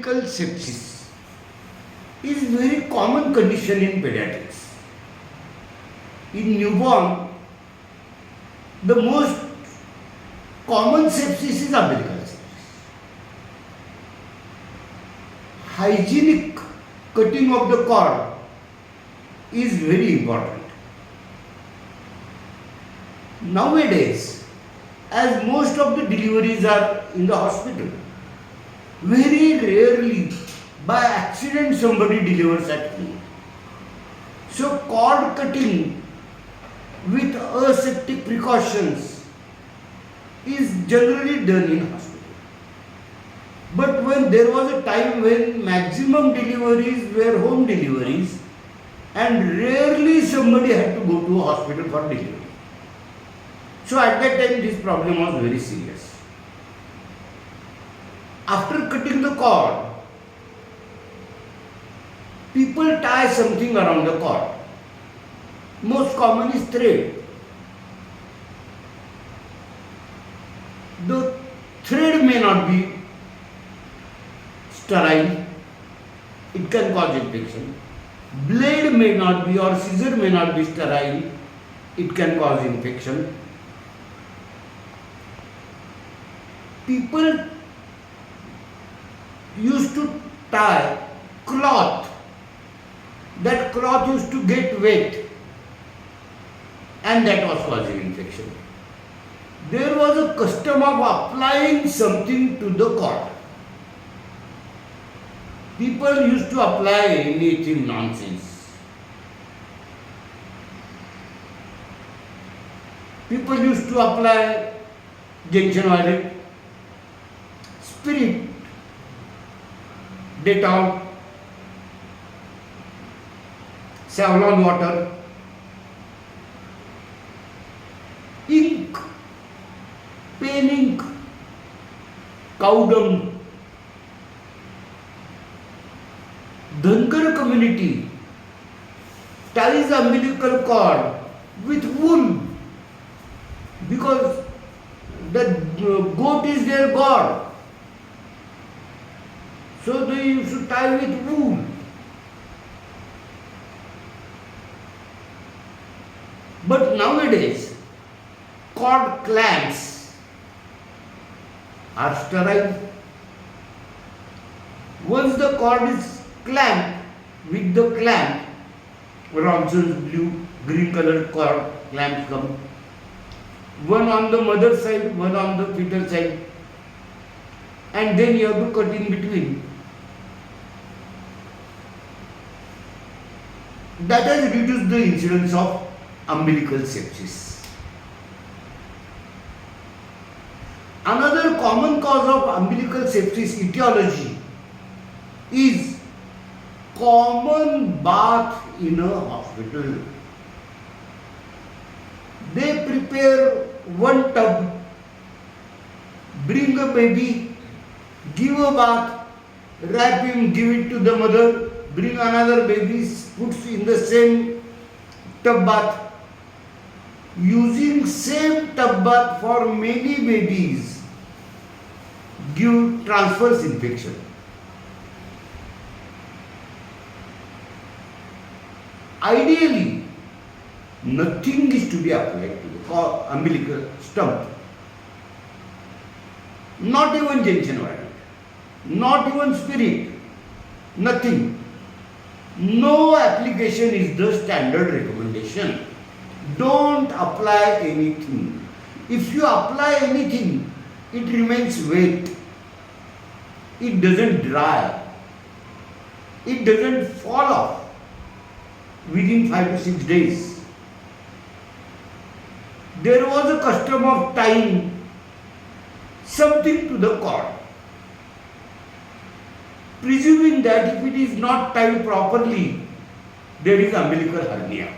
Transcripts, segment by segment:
umbilical sepsis is very common condition in pediatrics. In newborn, the most common sepsis is umbilical sepsis. Hygienic cutting of the cord is very important. Nowadays, as most of the deliveries are in the hospital, very rarely by accident somebody delivers at home. So cord cutting with aseptic precautions is generally done in hospital. But when there was a time when maximum deliveries were home deliveries and rarely somebody had to go to a hospital for delivery. So at that time this problem was very serious. After cutting the cord, people tie something around the cord. Most common is thread. The thread may not be sterile, it can cause infection. Blade may not be or scissor may not be sterile, it can cause infection. People used to tie cloth. That cloth used to get wet and that was causing infection. There was a custom of applying something to the cord. People used to apply anything nonsense. People used to apply gentian violet, spirit, Dettol, Savlon water, ink, pen ink, cow dung. Dhankar community ties umbilical cord with wool because the goat is their god. So they used to tie with wool. But nowadays, cord clamps are sterile. Once the cord is clamped with the clamp, Robson's blue, green colored cord clamps come. One on the mother side, one on the fetal side. And then you have to cut in between. That has reduced the incidence of umbilical sepsis. Another common cause of umbilical sepsis etiology is common bath in a hospital. They prepare one tub, bring a baby, give a bath, wrap him, give it to the mother, bring another baby, puts in the same tub bath. Using same tub bath for many babies transfers infection. Ideally, nothing is to be applied to the umbilical stump. Not even gentian violet, not even spirit, nothing. No application is the standard recommendation. Don't apply anything. If you apply anything, it remains wet. It doesn't dry. It doesn't fall off within 5 to 6 days. There was a custom of tying something to the cord, presuming that if it is not tied properly, there is umbilical hernia.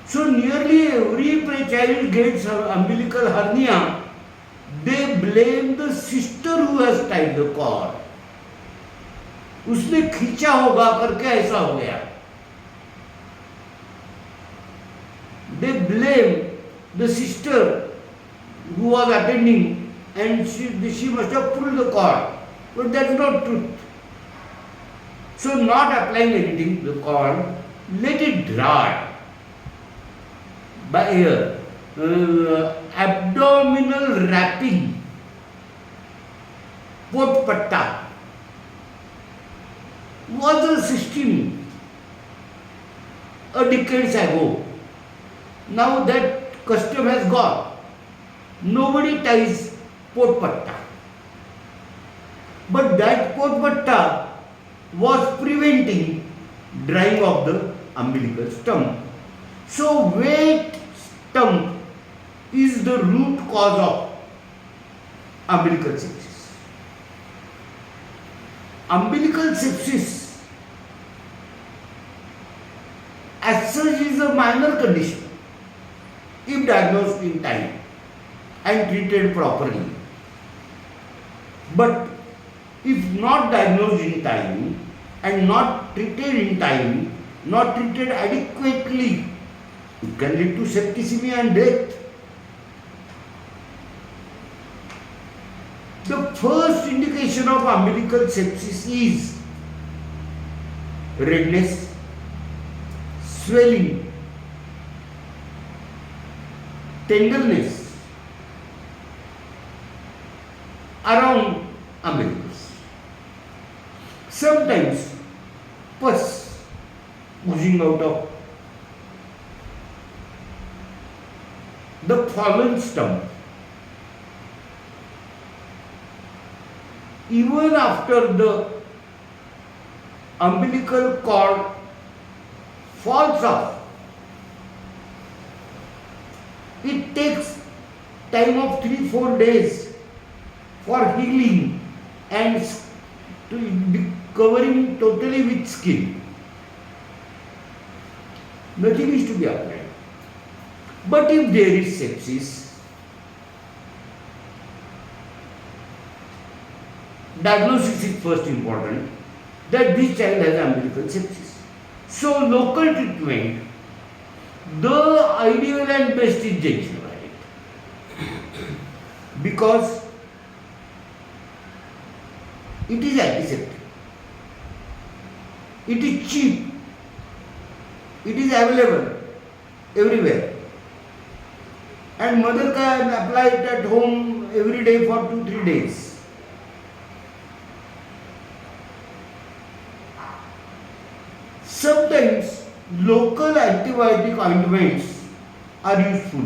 So nearly every child gets umbilical hernia. They blame the sister who has tied the cord. उसने खींचा होगा करके ऐसा हो गया. They blame the sister who was attending and she must have pulled the cord But that's not truth. So not applying anything, the corn, let it dry by air. Abdominal wrapping, potpatta, was a system a decades ago. Now that custom has gone. Nobody ties potpatta. But that potpatta was preventing drying of the umbilical stump. So wet stump is the root cause of umbilical sepsis. Umbilical sepsis as such is a minor condition if diagnosed in time and treated properly. But if not diagnosed in time and not treated in time, not treated adequately, it can lead to septicemia and death. The first indication of umbilical sepsis is redness, swelling, tenderness around umbilicus. Sometimes pus oozing out of the fallen stump. Even after the umbilical cord falls off, it takes time of 3-4 days for healing and to be covering totally with skin. Nothing is to be applied. But if there is sepsis, diagnosis is first important that this child has umbilical sepsis. So local treatment, the ideal and best is gingivitis because it is antiseptic, it is cheap, it is available everywhere, and mother can apply it at home every day for 2-3 days. Sometimes local antibiotic ointments are useful.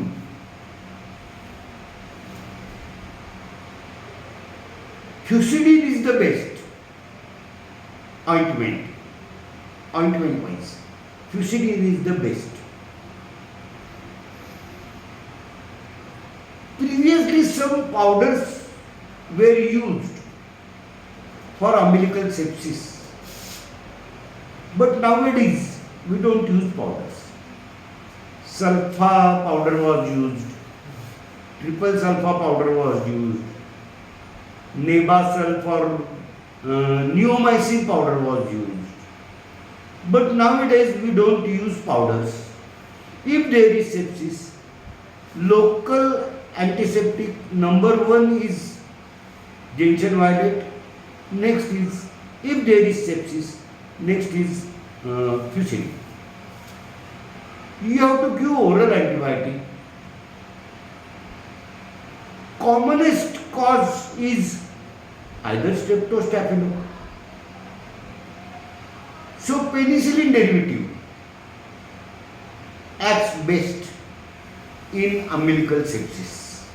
Fusidine is the best ointment wise. Fusidine is the best. Previously some powders were used for umbilical sepsis. But nowadays we don't use powders. Sulfa powder was used, triple sulfa powder was used, Nebasol for neomycin powder was used. But nowadays we don't use powders. If there is sepsis, local antiseptic number 1 is gentian violet. Next is, if there is sepsis, next is fusidine. You have to give oral antibiotic. Commonest cause is either streptostaphylo. So penicillin derivative acts best in umbilical sepsis.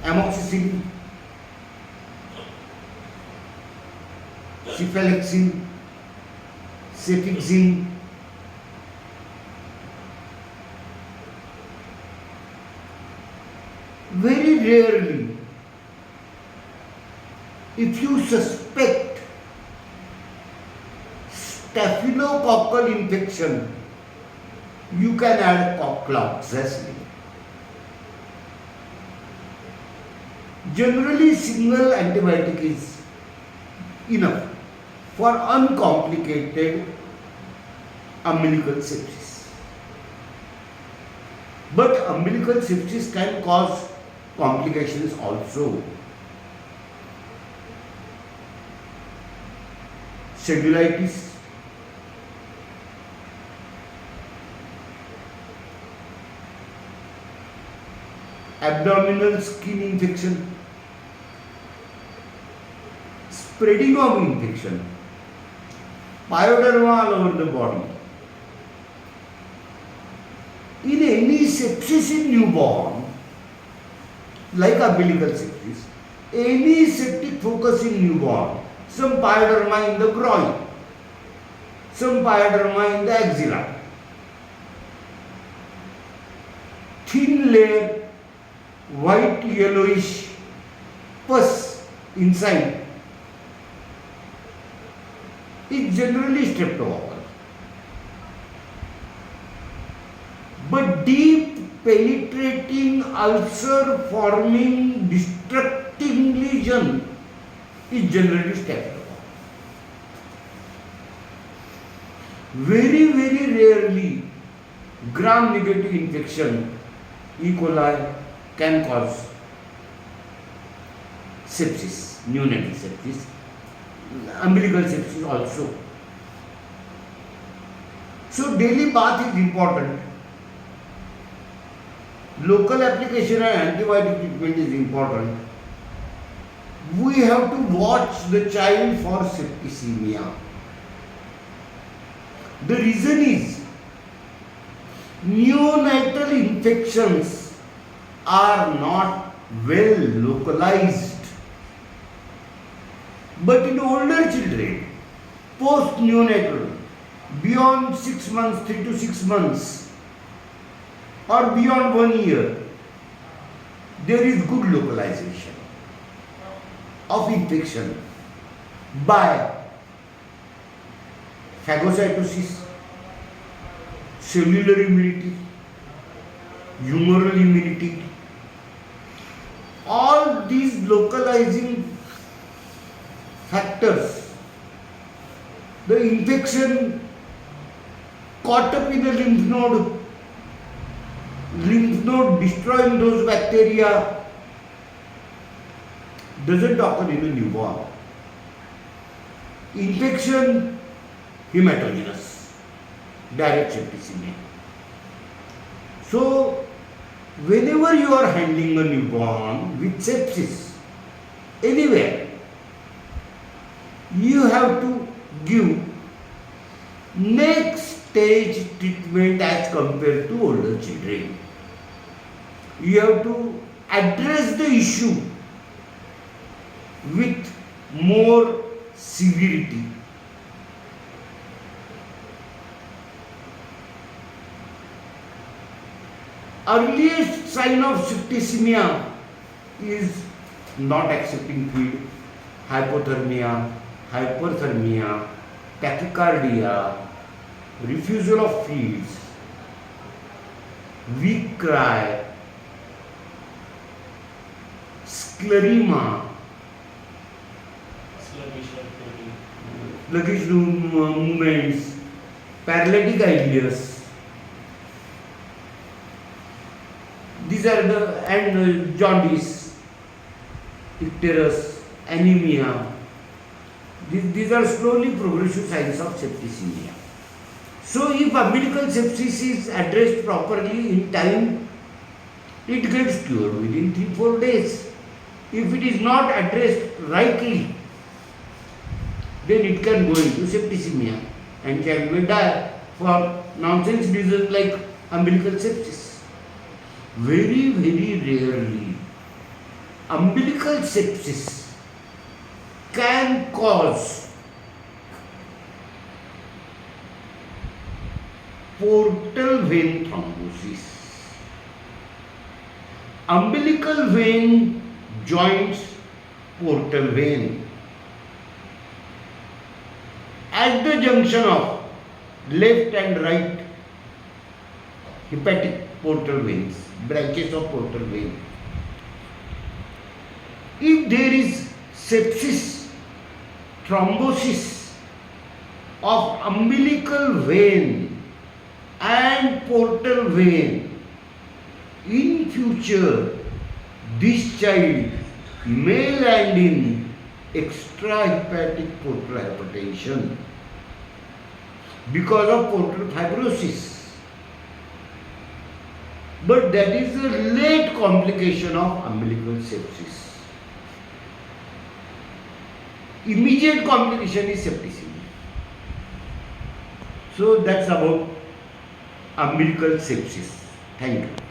Amoxicillin, cephalexin, cefixime, very rarely, if you suspect staphylococcal infection, you can add cocloxacillin. Generally, single antibiotic is enough for uncomplicated umbilical sepsis. But umbilical sepsis can cause complications also. cellulitis, abdominal skin infection, spreading of infection, pyoderma all over the body. In any sepsis in newborn, like umbilical sepsis, any septic focus in newborn, some pyoderma in the groin, some pyoderma in the axilla, thin layer, white yellowish pus inside, is generally streptococcal. But deep penetrating ulcer forming destructing lesion is generally streptococcal. Very, very rarely gram negative infection, E. coli, can cause sepsis, neonatal sepsis, umbilical sepsis also. So daily bath is important. Local application and antibiotic treatment is important. We have to watch the child for septicemia. The reason is neonatal infections are not well localized. But in older children, post neonatal, beyond 6 months, 3 to 6 months, or beyond 1 year, there is good localization of infection by phagocytosis, cellular immunity, humoral immunity. All these localizing factors, the infection caught up in the lymph node destroying those bacteria doesn't occur in a newborn. Infection hematogenous, direct septicemia. So whenever you are handling a newborn with sepsis, anywhere, you have to give next stage treatment as compared to older children. You have to address the issue with more severity. Earliest sign of septicemia is not accepting feed, hypothermia, hyperthermia, tachycardia, refusal of feeds, weak cry, scleroderma, sluggish movements, paralytic ileus. These are and jaundice, icterus, anemia. These are slowly progressive signs of septicemia. So if umbilical sepsis is addressed properly in time, it gets cured within 3-4 days. If it is not addressed rightly, then it can go into septicemia and child will die for nonsense disease like umbilical sepsis. Very, very rarely, umbilical sepsis can cause portal vein thrombosis. Umbilical vein joins portal vein at the junction of left and right hepatic portal veins, branches of portal vein. If there is sepsis, thrombosis of umbilical vein and portal vein, in future this child may land in extrahepatic portal hypertension because of portal fibrosis. But that is a late complication of umbilical sepsis. Immediate complication is septicemia. So that's about umbilical sepsis. Thank you.